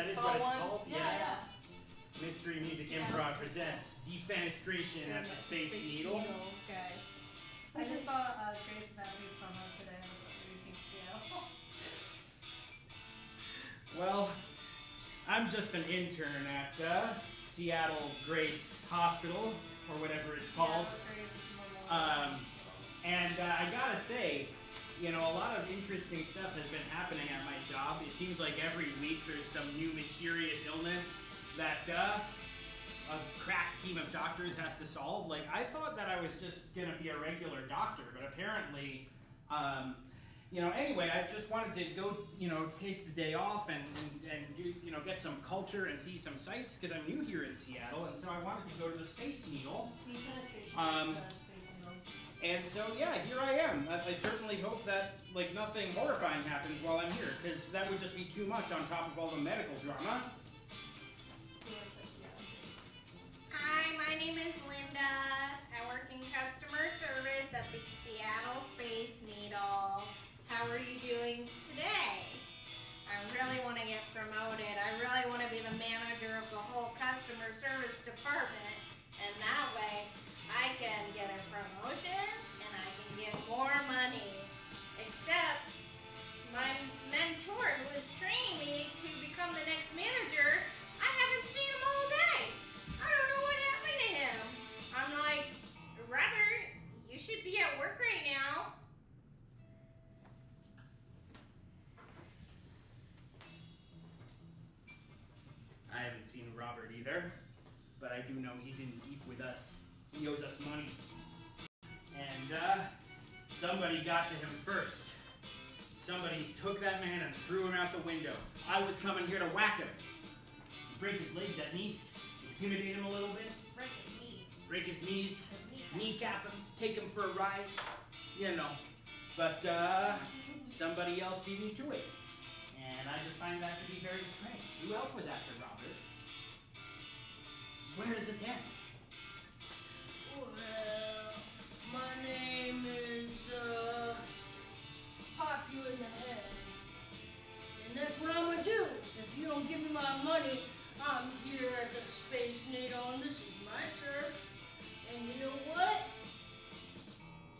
that is what it's called? Yes. Yeah. Mystery Music Improv presents Defenestration at the Space Needle. Okay. I just saw Grey's Anatomy promo today. That's what made me think Seattle. Well, I'm just an intern at Seattle Grace Hospital, or whatever it's called. And I gotta say, you know, a lot of interesting stuff has been happening at my job. It seems like every week there's some new mysterious illness that a crack team of doctors has to solve. Like, I thought that I was just gonna be a regular doctor, but apparently, you know, anyway, I just wanted to go, you know, take the day off and do, you know, get some culture and see some sights, because I'm new here in Seattle, and so I wanted to go to the Space Needle. And so, yeah, here I am. I certainly hope that, like, nothing horrifying happens while I'm here, because that would just be too much on top of all the medical drama. Hi, my name is Linda. I work in customer service at the Seattle Space Needle. How are you doing today? I really want to get promoted. I really want to be the manager of the whole customer service department. And that way, I can get a promotion and I can get more money. Except my mentor who is training me to become the next manager, I haven't seen him all day. I don't know what happened to him. I'm like, Robert, you should be at work right now. I haven't seen Robert either, but I do know he's in deep with us. He owes us money. And somebody got to him first. Somebody took that man and threw him out the window. I was coming here to whack him. Break his legs at least. Intimidate him a little bit. Break his knees. Kneecap him. Take him for a ride. You know. But somebody else beat me to it. And I just find that to be very strange. Who else was after Robert? Where does this end? Well, my name is, pop you in the head. And that's what I'm gonna do. If you don't give me my money, I'm here at the Space Needle and this is my turf. And you know what?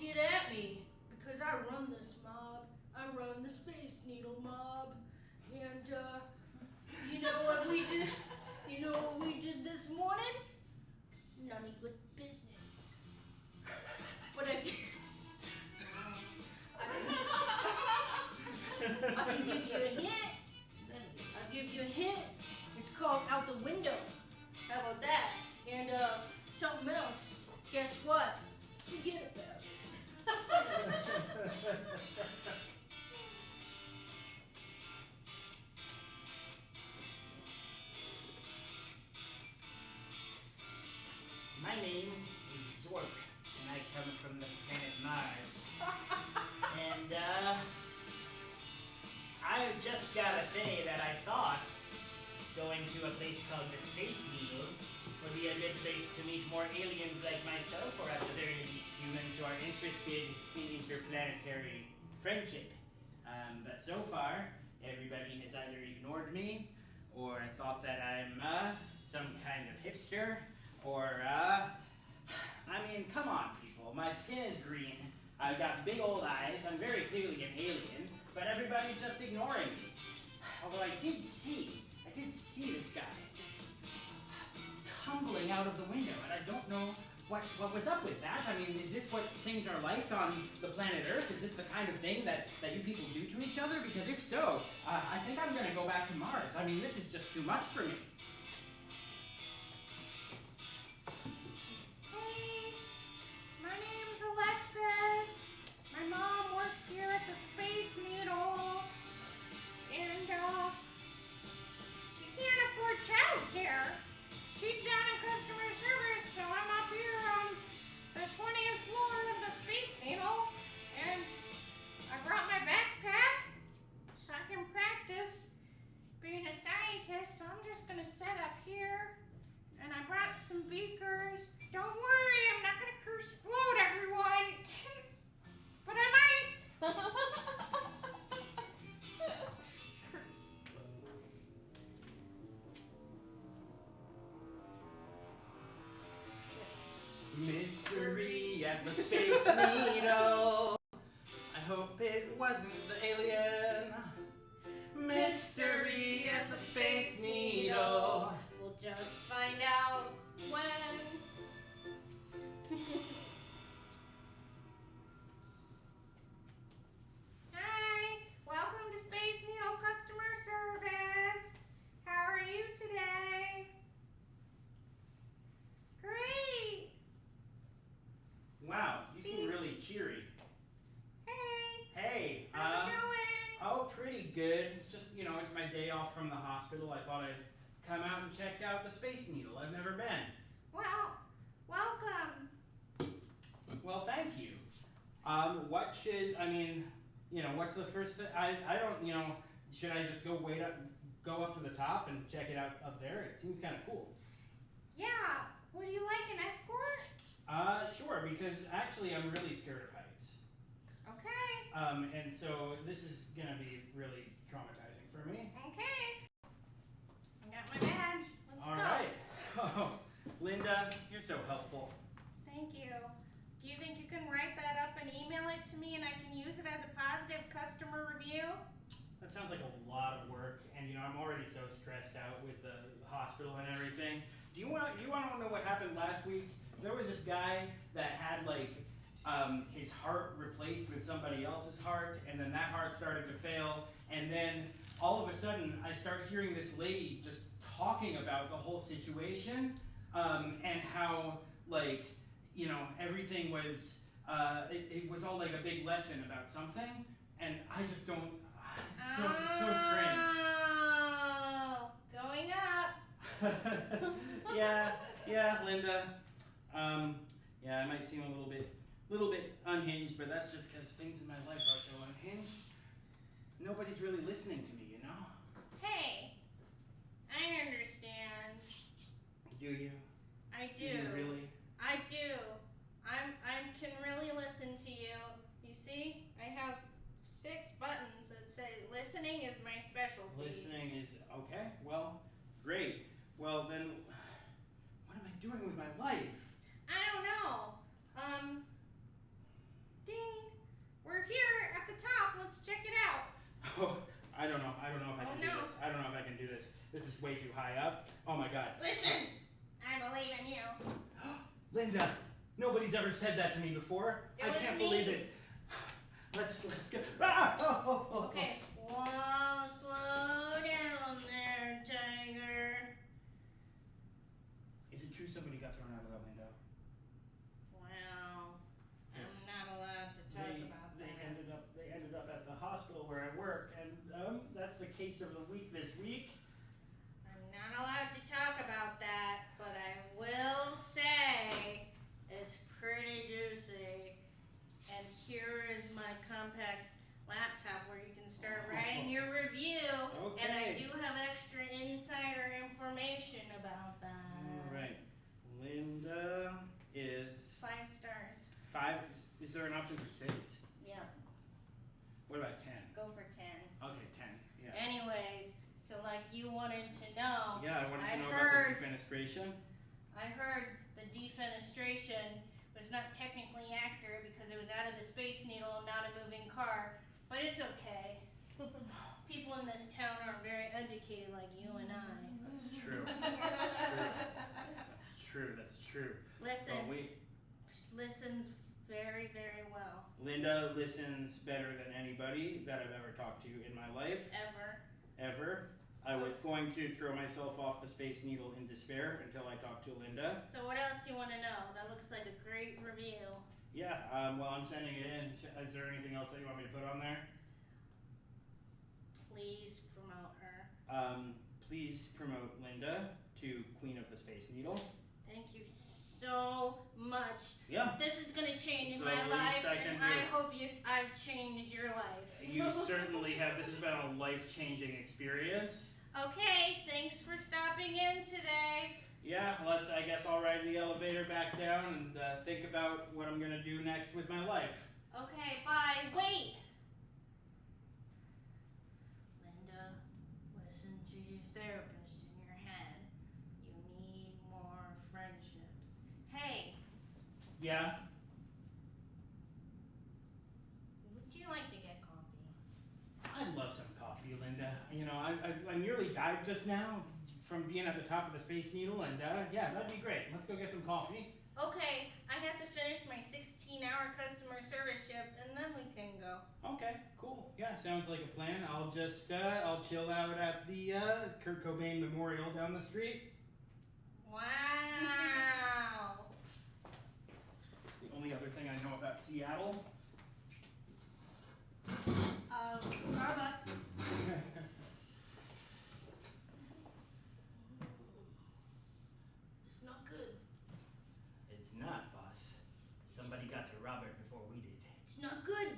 Get at me. Because I run this mob. I run the Space Needle mob. And, you know what we did? You know what we did this morning? None of good business. But I can give you a hint. I'll give you a hint. It's called Out the Window. How about that? And something else. Guess what? Forget about it. My name is Zork, and I come from the planet Mars. And, I just gotta say that I thought going to a place called the Space Needle would be a good place to meet more aliens like myself, or at the very least humans who are interested in interplanetary friendship. But so far, everybody has either ignored me, or thought that I'm, some kind of hipster, or, I mean, come on, people. My skin is green. I've got big old eyes. I'm very clearly an alien, but everybody's just ignoring me. Although I did see this guy just tumbling out of the window, and I don't know what was up with that. I mean, is this what things are like on the planet Earth? Is this the kind of thing that you people do to each other? Because if so, I think I'm going to go back to Mars. I mean, this is just too much for me. Alexis. My mom works here at the Space Needle, and she can't afford childcare. She's down in customer service, so I'm up here on the 20th floor of the Space Needle, and I brought my backpack so I can practice being a scientist. So I'm just gonna Mystery at the Space Needle. I hope it wasn't the alien. Mystery at the Space Needle. We'll just find out when. Hi, welcome to Space Needle Customer Service. How are you today? Great. Wow, you seem really cheery. Hey, Hey, how's it going? oh, pretty good. It's just, it's my day off from the hospital. I thought I'd come out and check out the Space Needle. I've never been. Well, welcome. Well, thank you. What's the first thing? I don't, should I just go up to the top and check it out up there? It seems kind of cool. Yeah, would you like an escort? Sure, because actually I'm really scared of heights. Okay. And so this is gonna be really traumatizing for me. Okay. I got my badge. Let's All go. right. Oh, Linda, you're so helpful. Thank you. Do you think you can write that up and email it to me and I can use it as a positive customer review? That sounds like a lot of work, and I'm already so stressed out with the hospital and everything. Do you want to know what happened last week? There was this guy that had his heart replaced with somebody else's heart, and then that heart started to fail, and then all of a sudden I start hearing this lady just talking about the whole situation, and how everything was it was all like a big lesson about something, and I just don't. So strange. Oh, going up. yeah, Linda. I might seem a little bit unhinged, but that's just because things in my life are so unhinged. Nobody's really listening to me, Hey, I understand. Do you? I do. Do you really? I do. I can really listen to you. You see, I have 6 buttons that say listening is my specialty. Listening is okay. Well, great. Well then, what am I doing with my life? I don't know. Ding. We're here at the top. Let's check it out. Oh, I don't know if I can do this. I don't know if I can do this. This is way too high up. Oh my God. Listen. I believe in you. Linda, nobody's ever said that to me before. It I was can't me. believe it. Let's go. Oh. Okay. Whoa, slow down there, tiger. Is it true somebody got thrown out of that window? Well, Yes. I'm not allowed to talk about They that. ended up at the hospital where I work, and that's the case of the week this week. I'm not allowed to talk about that, but I will say it's pretty juicy. And here is my compact laptop where you can start writing your review. Okay. And I do have extra insider information about that. All right. Linda is 5 stars. 5. Is there an option for 6? Yeah, What about 10? go for 10. Okay, 10. Yeah. Anyways, so like you wanted to know. Yeah, I wanted to I know heard- about the defenestration. I heard the defenestration was not technically accurate because it was out of the Space Needle and not a moving car, but it's okay. People in this town aren't very educated like you and I. That's true. That's true. Listen, Well, listens very, very well. Linda listens better than anybody that I've ever talked to in my life. Ever. I was going to throw myself off the Space Needle in despair until I talked to Linda. So what else do you want to know? That looks like a great review. Yeah, well, I'm sending it in. Is there anything else that you want me to put on there? Please promote her. Please promote Linda to Queen of the Space Needle. Thank you so much. Yeah. This is gonna change It's my the least life, I can and do. I hope I've changed your life. You certainly have. This has been a life-changing experience. Okay, thanks for stopping in today. Yeah, I guess I'll ride the elevator back down and think about what I'm gonna do next with my life. Okay, bye. Wait. Linda, listen to your therapist in your head. You need more friendships. Hey, Yeah? Would you like to get coffee? I'd love some coffee, Linda. You know, I nearly died just now from being at the top of the Space Needle, and yeah, that'd be great. Let's go get some coffee. Okay, I have to finish my 16-hour customer service shift, and then we can go. Okay, cool. Yeah, sounds like a plan. I'll just, I'll chill out at the Kurt Cobain Memorial down the street. Wow. The only other thing I know about Seattle. Starbucks. It's not good. It's not, boss. Somebody got to Robert before we did. It's not good.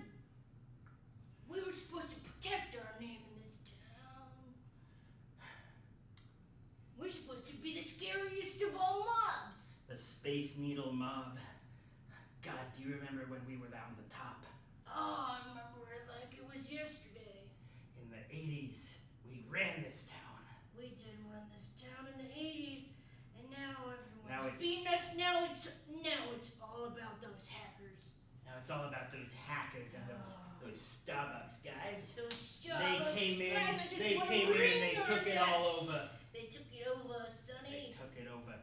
We were supposed to protect our name in this town. We're supposed to be the scariest of all mobs. The Space Needle mob. God, do you remember when we were on the top? Oh, I remember it like it was yesterday. In the 80s, we ran this town. We did run this town in the 80s, and now Now everyone's it's- beating us. Now it's all about those hackers. Now it's all about those hackers and those Starbucks guys. Those They Starbucks came in, guys, I just they wanna came in and wring they their took it all necks. over. They took it over, They Sonny. took it over.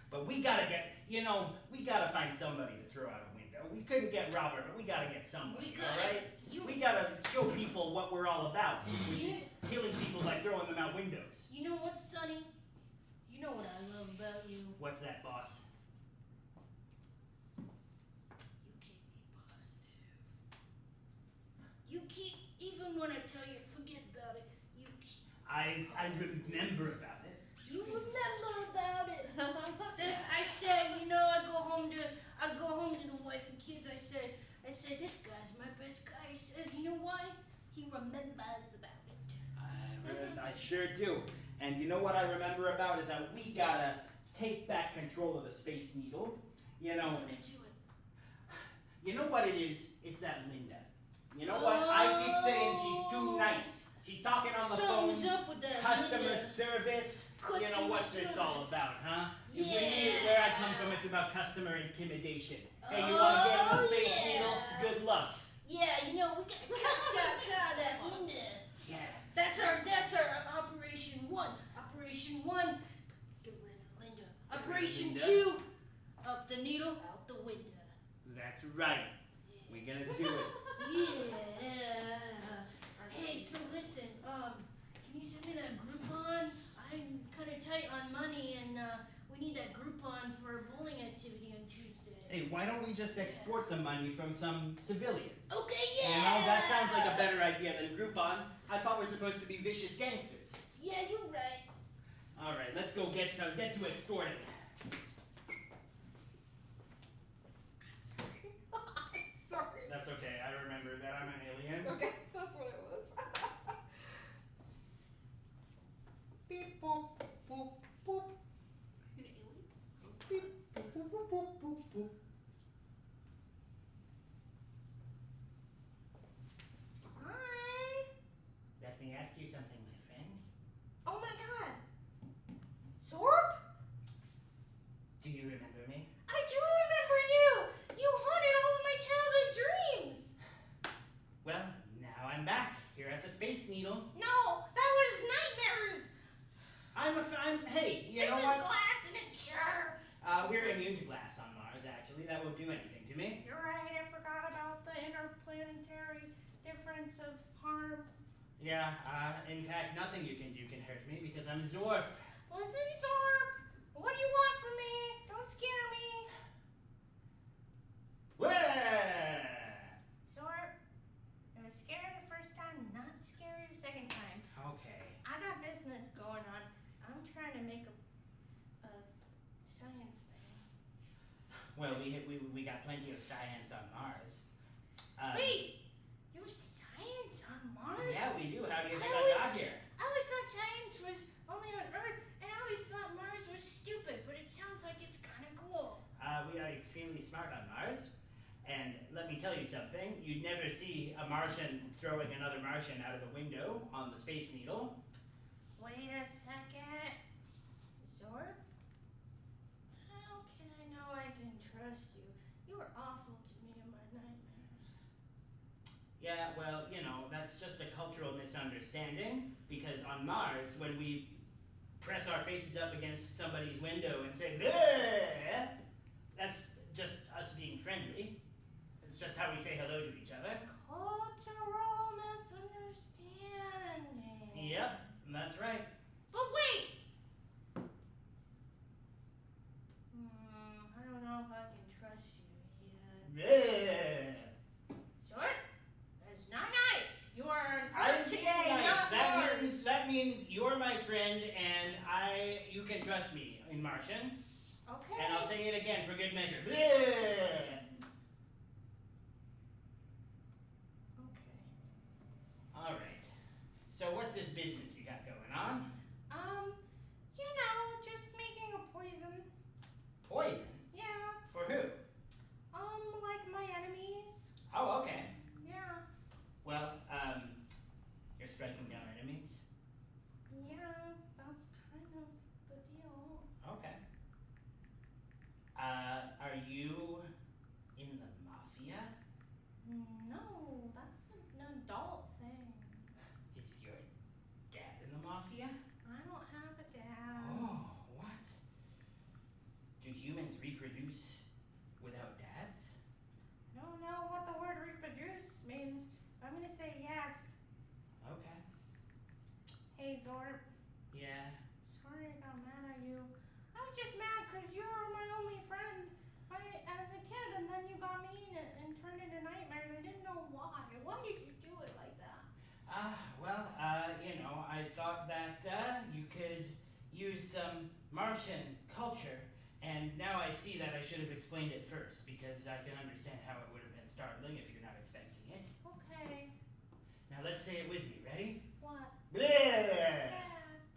But we gotta get, you know, we gotta find somebody to throw out a window. We couldn't get Robert, but we gotta get somebody, We gotta- alright? you- We gotta show people what we're all about, which You- is killing people by throwing them out windows. You know what, Sonny? You know what I love about you. What's that, boss? You keep me positive. You keep, even when I tell you forget about it, you keep. I remember about it. You remember about it. This I say, you know, I go home to the wife and kids. I say, this guy's my best guy. He says, you know why? He remembers about it. I sure do. And you know what I remember about is that we gotta take back control of the Space Needle. You know, I'm gonna do it. you know what it is? It's that Linda. You know what? I keep saying she's too nice. She's talking on the Something's phone. up with that. Customer Linda. service. You know Customer what's this all service. about, huh? Yeah. Where I come from, it's about customer intimidation. Hey, you wanna get on the Oh, Space yeah. Needle? Good luck. Yeah, you know, we got that Linda. Yeah. That's our Operation 1. Operation 1, get rid of the Linda. Operation Linda. 2, up the needle, out the window. That's right. We're gonna do it. Yeah. Hey, so listen, can you send me that Groupon? I'm kind of tight on money, and we need that Groupon for a bowling activity on Tuesday. Hey, why don't we just export the money from some civilians? Okay, yeah. You know, that sounds like a better idea than Groupon. I thought we're supposed to be vicious gangsters. Yeah, you're right. All right, let's go get to extorting. I'm sorry. That's okay. I remember that I'm an alien. Okay, that's what it was. Beep boop boop boop. Beep boop boop boop boop boop boop. Hi. Let me ask you something, my friend. Oh my God. Zorp? Do you remember me? I do remember you. You haunted all of my childhood dreams. Well, now I'm back here at the Space Needle. No, that was nightmares. Hey, you This know is what? glass and it's sure. We're immune to glass on Mars, actually. That won't do anything to me. You're right. I forgot about the interplanetary difference of harm. Yeah, in fact, nothing you can do can hurt me because I'm Zorp. Listen, Zorp. What do you want from me? Don't scare me. Wah! Zorp, it was scary the first time, not scary the second time. Okay. I got business going on. I'm trying to make a science thing. Well, we got plenty of science on Mars. Wait, your science on Mars? Yeah, we do. How do you think I I got here? I always thought science was only on Earth, and I always thought Mars was stupid, but it sounds like it's kind of cool. We are extremely smart on Mars. And let me tell you something. You'd never see a Martian throwing another Martian out of the window on the Space Needle. Wait a second. Zorp? How can I know I can trust you? You were awful to me in my nightmares. Yeah, well, that's just a cultural misunderstanding, because on Mars, when we press our faces up against somebody's window and say, "Bleh," that's just us being friendly. It's just how we say hello to each other. Cultural misunderstanding. Yep, that's right. But wait! I don't know if I can trust you yet. Bleh. Sure? That's not nice. You are I'm today, being not nice. Mars. That means you're my friend, and you can trust me in Martian. Okay. And I'll say it again for good measure. Bleh. Okay. All right. So what's this business you got going on? Just making a poison. Poison? Yeah. For who? Like my enemies. Oh, okay. Yeah. Well, you're striking down enemies? Yeah, that's kind of the deal. Okay. Are you in the mafia? No, that's an adult thing. Is your dad in the mafia? I don't have a dad. Oh, what? Do humans reproduce without dads? I don't know what the word reproduce means. I'm gonna say yes. Okay. Hey, Zorp. Yeah. Sorry I got mad at you. I was just mad because you were my only friend as a kid, and then you got mean and turned into nightmares. I didn't know why. Why did you do it like that? I thought that you could use some Martian culture, and now I see that I should have explained it first, because I can understand how it would have been startling if you're not expecting it. Okay. Now let's say it with me. Ready? What? Bleh! Yeah,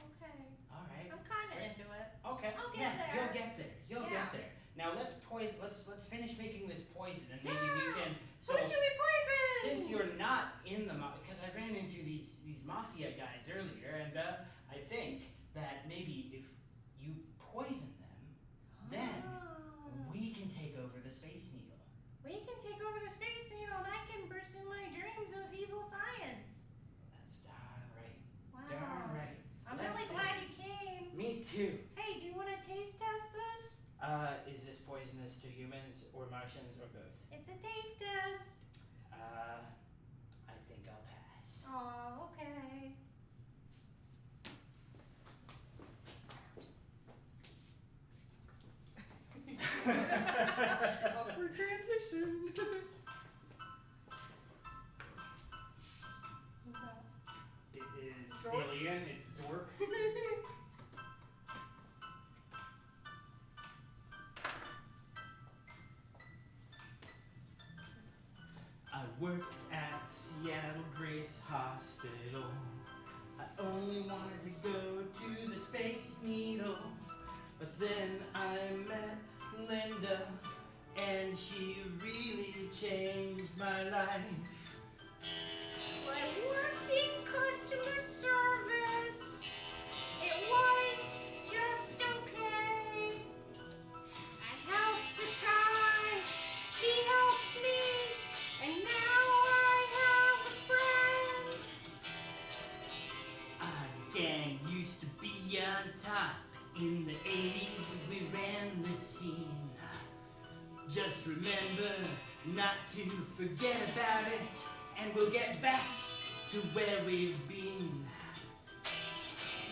okay. All right. I'm kind of into it. Okay. I'll get Yeah, there. you'll get there. You'll Yeah. get there. Now let's finish making this poison, and maybe we can. Who should we poison? Since you're not in the mafia, because I ran into these mafia guys earlier, and I think that maybe if you poison them, then we can take over the Space Needle. We can take over the Space Needle, and I can pursue my dreams of evil science. That's darn right. Wow. Darn right. I'm Let's really go. glad you came. Me too. Hey, do you want to taste test this? Is this poisonous to humans or Martians or both? It's a taste test. I think I'll pass. Oh, okay. Awkward transition. What's that? It is Zorp? alien. It's Zorp. I worked at Seattle Grace Hospital. I only wanted to go to the Space Needle, but then I met Linda, and she really changed my life. I worked in customer service. It was just okay. I helped a guy. He helped me. And now I have a friend. Our gang used to be on top. In the 80s, we ran the scene. Just remember not to forget about it, and we'll get back to where we've been.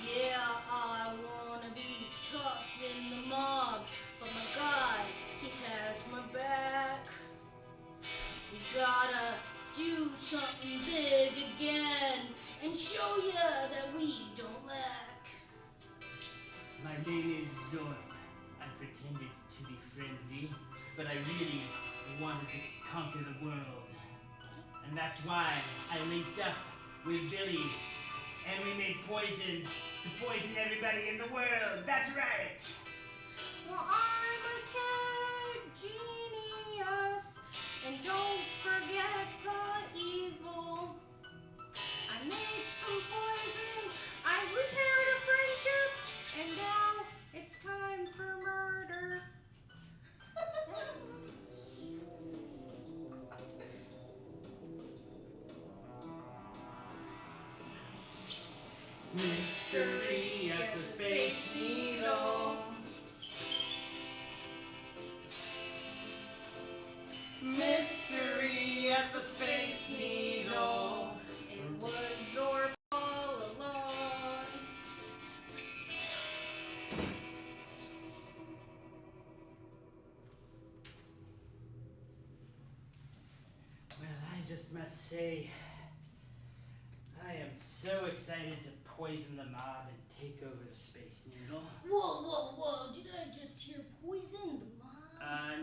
Yeah, I wanna be tough in the mob, but my God, he has my back. We gotta do something big again and show ya that we don't lack. My name is Zorp. I pretended to be friendly, but I really wanted to conquer the world. And that's why I linked up with Billy, and we made poison to poison everybody in the world. That's right! Well, I'm a kid genius, and don't forget the evil. I made some poison, I repaired a friendship, and now it's time for murder. Mystery at the Space Needle. Mystery at the Space Needle. It was Zorb all along. Well, I just must say, I am so excited to poison the mob and take over the Space Needle. Whoa. Did I just hear poison the mob?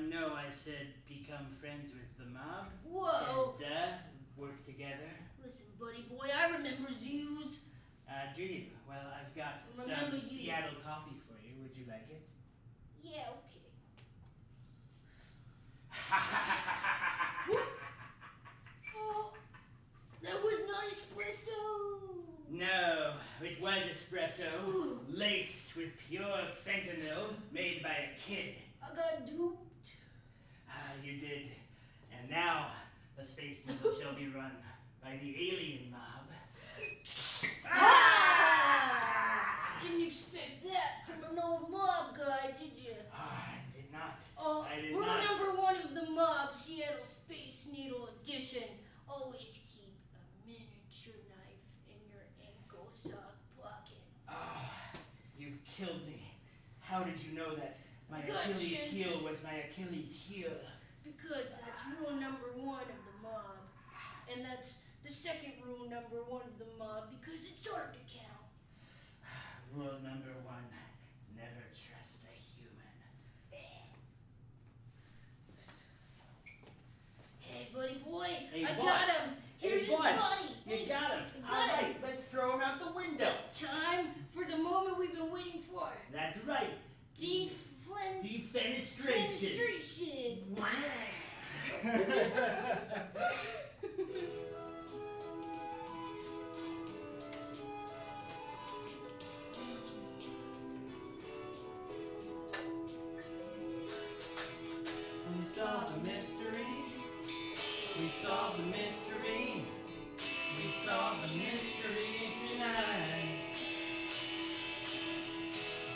No, I said become friends with the mob. Whoa. And, work together. Listen, buddy boy, I remember zoos. Do you? Well, I've got Remember some you. Seattle coffee for you. Would you like it? Yeah, okay. Oh, that was not espresso. No, it was espresso, laced with pure fentanyl, made by a kid. I got duped. You did. And now, the Space Needle shall be run by the alien mob. Didn't expect that from an old mob guy, did you? I did not. Oh, I did rule not. number 1 of the mob, Seattle Space Needle Edition. Always keep a miniature knife in your ankle sock pocket. You've killed me. How did you know that my Gotchas. Achilles heel was my Achilles heel? Because that's rule number 1 of the mob. And that's the second rule number 1 of the mob because it's hard to count. Rule number 1, never trust a human. Hey, buddy boy, Hey, I boss. got him. Here's Hey, his boss. body. You Hey, got him. I got All him. right, let's throw him out the window. Time for the moment we've been waiting for. That's right. Defenestration. Defenestration. We solved the mystery. We solved the mystery. We solved the mystery tonight.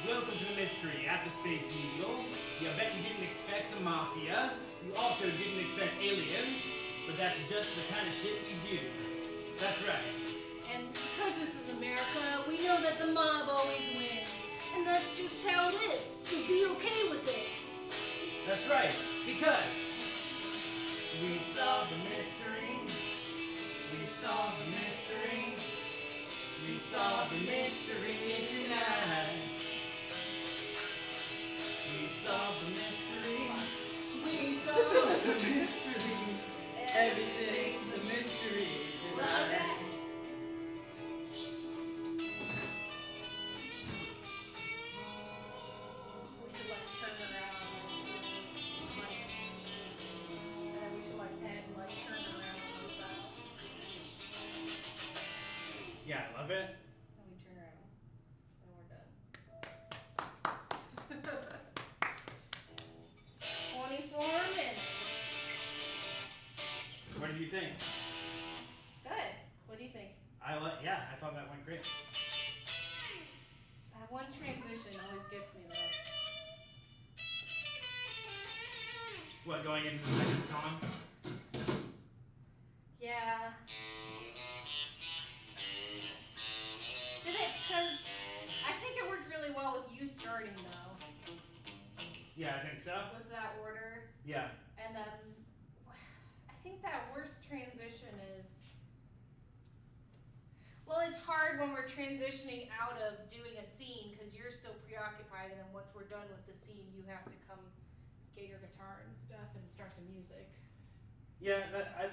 Welcome to the mystery at the Space Needle. You bet you didn't expect the mafia. You also didn't expect aliens. But that's just the kind of shit we do. That's right. And because this is America, we know that the mob always wins. And that's just how it is. So be okay with it. That's right. Because we solved the mystery. We solved the mystery. We solved the mystery tonight. We solved the mystery. We solved the mystery. Everything's a mystery tonight. We should like turn around. Like, and then we should like end like turn around like that. Yeah, I love it. Then we turn around. And we're done. 24 minutes. What did you think? Good. What do you think? Yeah, I thought that went great. That one transition always gets me though. What, going into the second song? Yeah. Did it? Because I think it worked really well with you starting though. Yeah, I think so. With that order. Yeah. And then I think that worst transition is, well, it's hard when we're transitioning out of doing a scene because you're still preoccupied, and then once we're done with the scene, you have to come get your guitar and stuff and start the music. Yeah,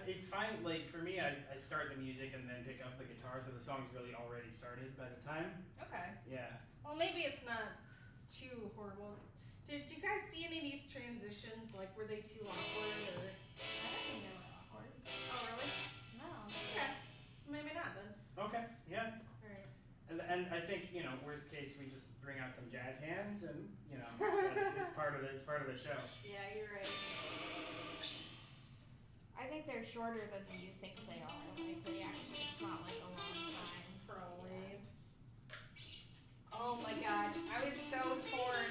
it's fine. Like, for me, I start the music and then pick up the guitar, so the song's really already started by the time. Okay. Yeah. Well, maybe it's not too horrible. Did you guys see any of these transitions? Like, were they too awkward or? I don't think they were awkward. Oh, really? No. Okay. Maybe not then. Okay, yeah. Alright. And I think, worst case, we just bring out some jazz hands and, it's part of the show. Yeah, you're right. I think they're shorter than you think they are. Like they actually, it's not like a long time. Probably. Oh my gosh, I was so torn.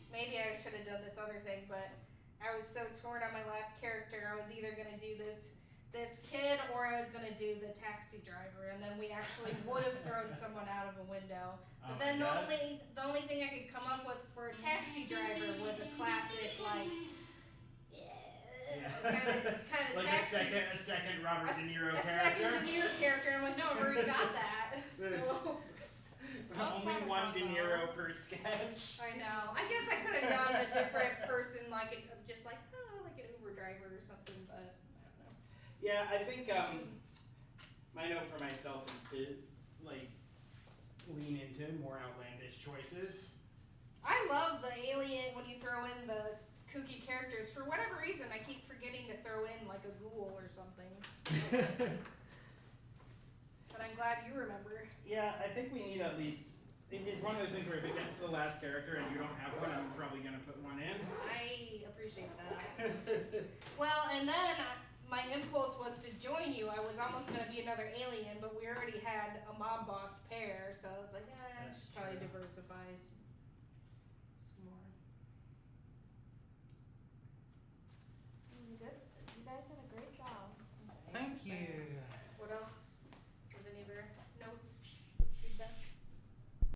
Maybe I should have done this other thing, but I was so torn on my last character. I was either gonna do this kid or I was gonna do the taxi driver, and then we actually would have thrown someone out of a window. But then the only thing I could come up with for a taxi driver was a classic kind of like taxi. a second Robert De Niro a character. second De Niro character. I'm like, no, I've already got that. So Only one De Niro per sketch. I know. I guess I could have done a different person, like just like an Uber driver or something, but I don't know. Yeah, I think my note for myself is to like lean into more outlandish choices. I love the alien when you throw in the kooky characters. For whatever reason, I keep forgetting to throw in like a ghoul or something. But I'm glad you remember. Yeah, I think we need at least. It's one of those things where if it gets to the last character and you don't have one, I'm probably gonna put one in. I appreciate that. Well, and then my impulse was to join you. I was almost gonna be another alien, but we already had a mob boss pair, so I was like, I That's should probably true. diversify some more.